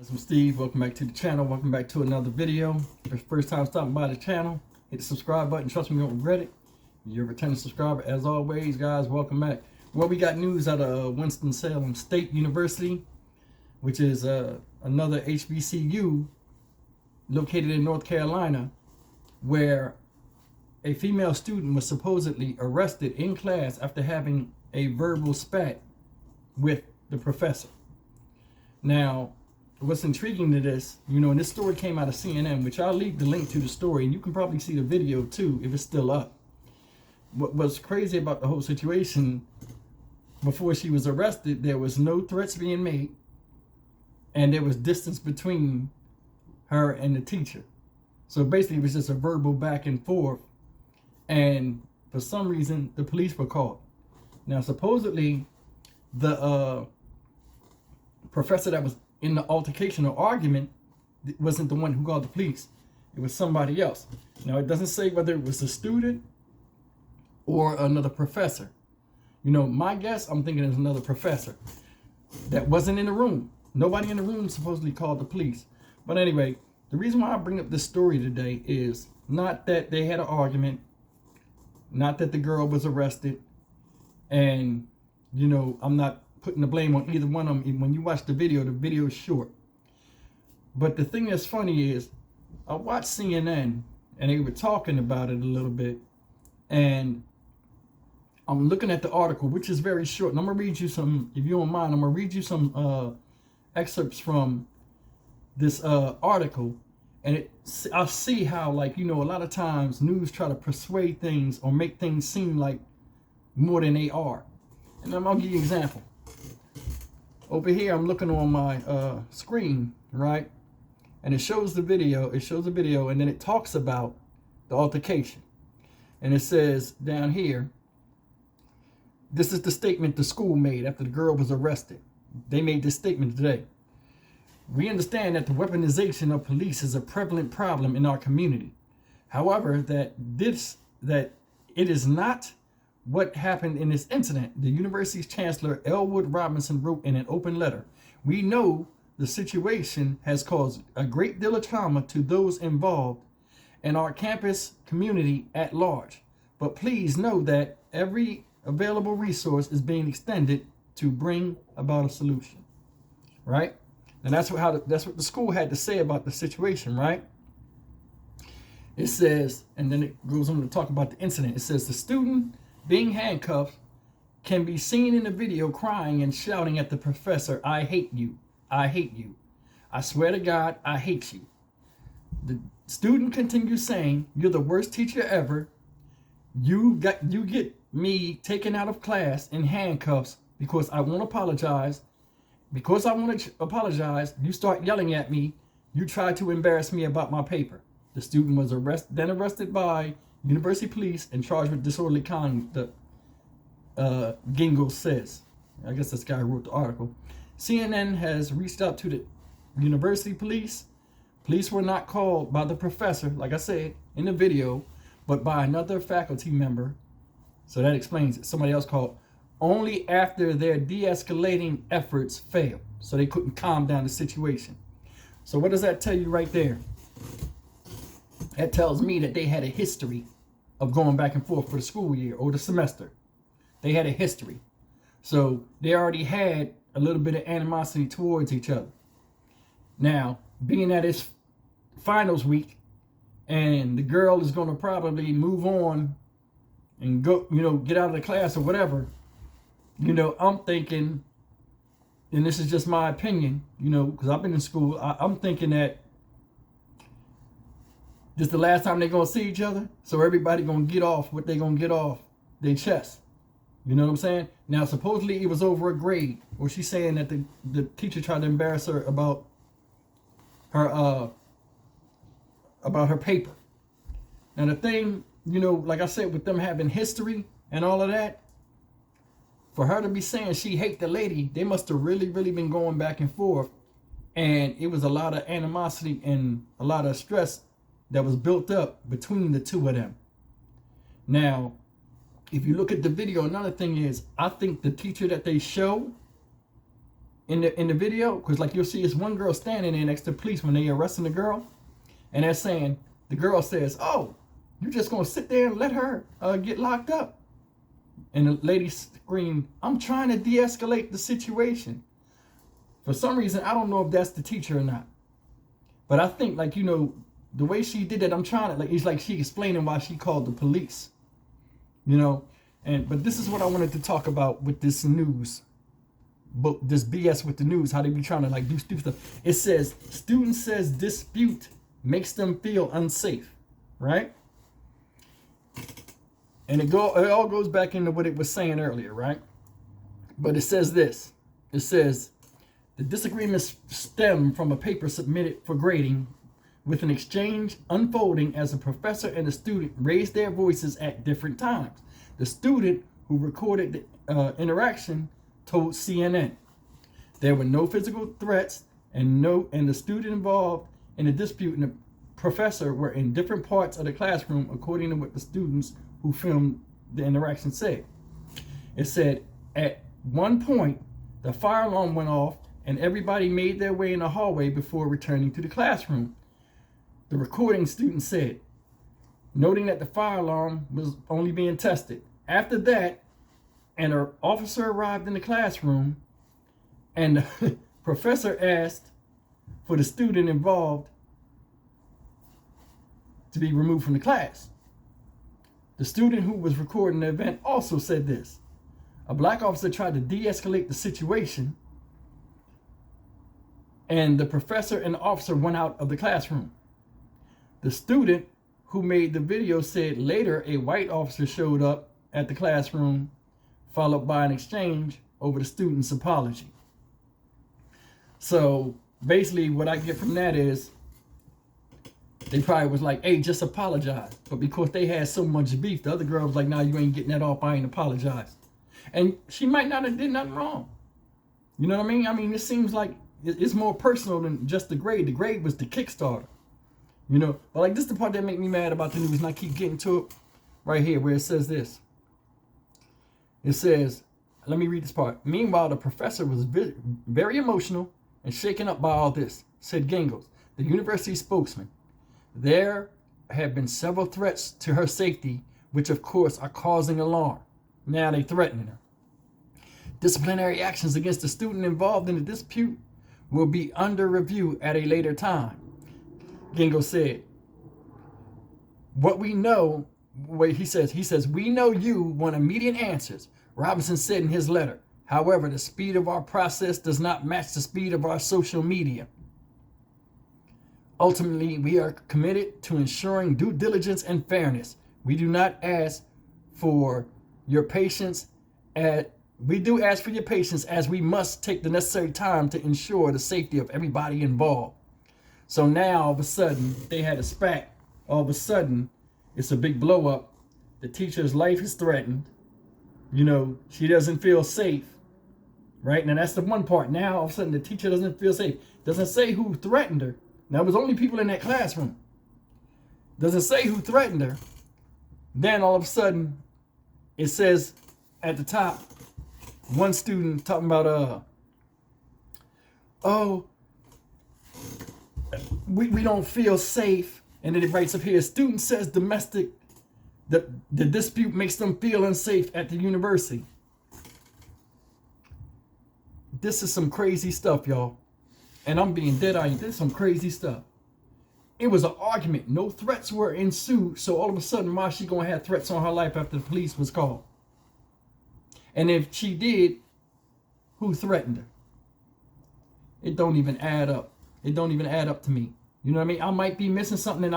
I'm Steve. Welcome back to the channel. Welcome back to another video. If it's first time stopping by the channel, hit the subscribe button. Trust me, you won't regret it. You're a returning subscriber. As always, guys, welcome back. Well, we got news out of Winston-Salem State University, which is another HBCU located in North Carolina, where a female student was supposedly arrested in class after having a verbal spat with the professor. Now, what's intriguing to this, and this story came out of CNN, which I'll leave the link to the story, and you can probably see the video too if it's still up. What was crazy about the whole situation, before she was arrested, there was no threats being made, and there was distance between her and the teacher. So basically it was just a verbal back and forth, and for some reason the police were called. Now supposedly the professor that was in the altercation or argument wasn't the one who called the police. It was somebody else. Now it doesn't say whether it was a student or another professor. My guess, I'm thinking it was another professor that wasn't in the room. Nobody in the room supposedly called the police. But anyway, the reason why I bring up this story today is not that they had an argument, not that the girl was arrested, and I'm not putting the blame on either one of them. When you watch the video is short. But the thing that's funny is, I watched CNN and they were talking about it a little bit, and I'm looking at the article, which is very short, and I'm gonna read you some, if you don't mind, I'm gonna read you some excerpts from this article, and I see how, a lot of times news try to persuade things or make things seem like more than they are. And I'm gonna give you an example. Over here, I'm looking on my screen, right? And it shows the video. It shows the video, and then it talks about the altercation. And it says down here, this is the statement the school made after the girl was arrested. They made this statement today. We understand that the weaponization of police is a prevalent problem in our community. However, that it is not what happened in this incident. The university's chancellor, Elwood Robinson, wrote in an open letter, "We know the situation has caused a great deal of trauma to those involved and our campus community at large. But please know that every available resource is being extended to bring about a solution." Right? And that's what the school had to say about the situation, right? It says, and then it goes on to talk about the incident. It says the student being handcuffed can be seen in the video crying and shouting at the professor, "I hate you. I hate you. I swear to God, I hate you." The student continues saying, "You're the worst teacher ever. You get me taken out of class in handcuffs because I won't apologize. Because I want to apologize, you start yelling at me. You try to embarrass me about my paper." The student was arrested by University police and charged with disorderly conduct, Gimbal says. I guess this guy who wrote the article. CNN has reached out to the university police. Police were not called by the professor, like I said in the video, but by another faculty member. So that explains it. Somebody else called only after their de-escalating efforts failed. So they couldn't calm down the situation. So what does that tell you right there? That tells me that they had a history of going back and forth for the school year or the semester. They had a history. So they already had a little bit of animosity towards each other. Now, being that it's finals week and the girl is going to probably move on and go, get out of the class or whatever, I'm thinking, and this is just my opinion, because I've been in school, I'm thinking that this is the last time they're going to see each other, so everybody going to get off what they're going to get off their chest. You know what I'm saying? Now, supposedly it was over a grade, or she's saying that the teacher tried to embarrass her about her paper. Now, the thing, like I said, with them having history and all of that, for her to be saying she hate the lady, they must have really, really been going back and forth, and it was a lot of animosity and a lot of stress that was built up between the two of them. Now, if you look at the video, another thing is, I think the teacher that they show in the video, because like you'll see, it's one girl standing there next to the police when they arresting the girl, and they're saying, the girl says, "Oh, you're just gonna sit there and let her get locked up?" And the lady screamed, "I'm trying to de-escalate the situation." For some reason, I don't know if that's the teacher or not, but I think, like, you know, the way she did it, I'm trying to, like, it's like she explaining why she called the police, you know. But this is what I wanted to talk about with this news, but this BS with the news, how they be trying to like do stupid stuff. It says, student says dispute makes them feel unsafe, right? And it all goes back into what it was saying earlier, right? But it says this. It says, the disagreements stem from a paper submitted for grading, with an exchange unfolding as a professor and a student raised their voices at different times. The student who recorded the interaction told CNN there were no physical threats, and the student involved in the dispute and the professor were in different parts of the classroom, according to what the students who filmed the interaction said. It said, at one point, the fire alarm went off and everybody made their way in the hallway before returning to the classroom. The recording student said, noting that the fire alarm was only being tested. After that, an officer arrived in the classroom, and the professor asked for the student involved to be removed from the class. The student who was recording the event also said this. A black officer tried to de-escalate the situation, and the professor and the officer went out of the classroom. The student who made the video said later a white officer showed up at the classroom, followed by an exchange over the student's apology. So basically what I get from that is they probably was like, hey, just apologize. But because they had so much beef, the other girl was like, nah, you ain't getting that off. I ain't apologized. And she might not have did nothing wrong. You know what I mean? I mean, it seems like it's more personal than just the grade. The grade was the Kickstarter. You know, but like this is the part that make me mad about the news, and I keep getting to it right here where it says this. It says, let me read this part. Meanwhile, the professor was very emotional and shaken up by all this, said Gingles, the university spokesman. There have been several threats to her safety, which of course are causing alarm. Now they threatening her. Disciplinary actions against the student involved in the dispute will be under review at a later time, Gingles said. What we know, he says, we know you want immediate answers, Robinson said in his letter. However, the speed of our process does not match the speed of our social media. Ultimately, we are committed to ensuring due diligence and fairness. We do not ask for your patience. We do ask for your patience, as we must take the necessary time to ensure the safety of everybody involved. So now, all of a sudden, they had a spat. All of a sudden, it's a big blow up. The teacher's life is threatened. You know, she doesn't feel safe. Right? Now, that's the one part. Now, all of a sudden, the teacher doesn't feel safe. Doesn't say who threatened her. Now, it was only people in that classroom. Doesn't say who threatened her. Then, all of a sudden, it says at the top, one student talking about, oh, we don't feel safe. And then it writes up here, student says the dispute makes them feel unsafe at the university. This is some crazy stuff, y'all. And I'm being dead on you. This is some crazy stuff. It was an argument. No threats were ensued. So all of a sudden, why is she going to have threats on her life after the police was called? And if she did, who threatened her? It don't even add up. It don't even add up to me. You know what I mean? I might be missing something, and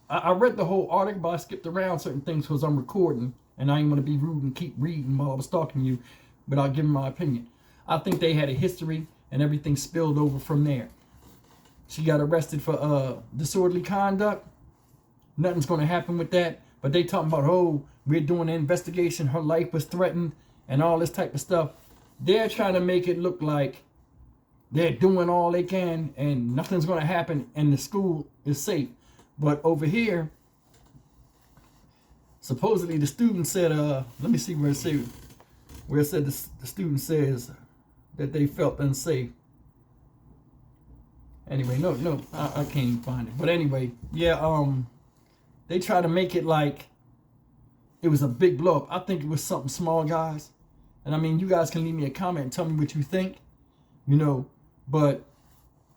I read the whole article, but I skipped around certain things because I'm recording, and I ain't going to be rude and keep reading while I was talking to you, but I'll give my opinion. I think they had a history, and everything spilled over from there. She got arrested for disorderly conduct. Nothing's going to happen with that. But they talking about, oh, we're doing an investigation. Her life was threatened and all this type of stuff. They're trying to make it look like they're doing all they can and nothing's going to happen and the school is safe. But over here, supposedly the student said, let me see where it said. Where it said the student says, that they felt unsafe. Anyway, no, I can't even find it. But anyway, yeah, they try to make it like it was a big blow up. I think it was something small, guys. And I mean, you guys can leave me a comment and tell me what you think, you know. But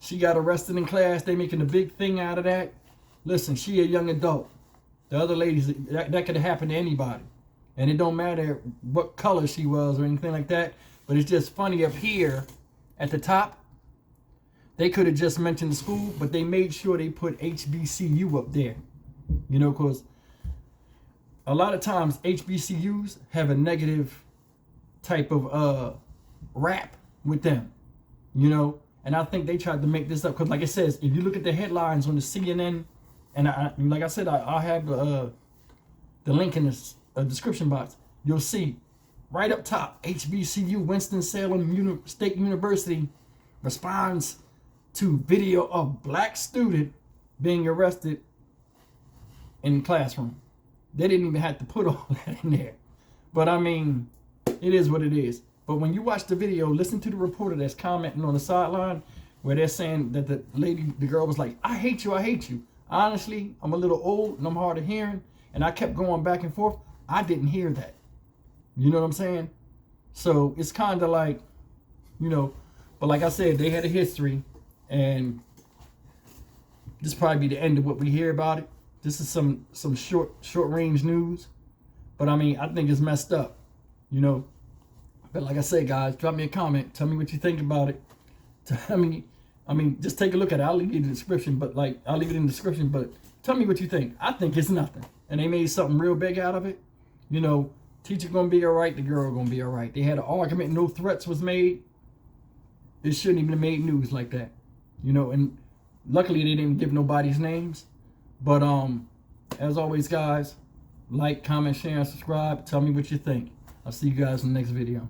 she got arrested in class. They making a big thing out of that. Listen, she a young adult. The other ladies, that could have happened to anybody. And it don't matter what color she was or anything like that. But it's just funny up here at the top. They could have just mentioned the school, but they made sure they put HBCU up there. You know, because a lot of times HBCUs have a negative type of rap with them. You know, and I think they tried to make this up. Because like it says, if you look at the headlines on the CNN, and like I said, I have the link in the description box. You'll see right up top, HBCU Winston-Salem State University responds to video of black student being arrested in classroom. They didn't even have to put all that in there. But I mean, it is what it is. But when you watch the video, listen to the reporter that's commenting on the sideline where they're saying that the girl was like, I hate you, I hate you. Honestly, I'm a little old and I'm hard of hearing. And I kept going back and forth. I didn't hear that. You know what I'm saying? So it's kind of like, you know, but like I said, they had a history. And this probably be the end of what we hear about it. This is some short range news. But I mean, I think it's messed up, you know. But like I said, guys, drop me a comment. Tell me what you think about it. I mean, just take a look at it. I'll leave it in the description, but tell me what you think. I think it's nothing. And they made something real big out of it. You know, teacher gonna be all right, the girl gonna be all right. They had an argument, no threats was made. It shouldn't even have made news like that. You know, and luckily they didn't give nobody's names. But as always, guys, like, comment, share, and subscribe. Tell me what you think. I'll see you guys in the next video.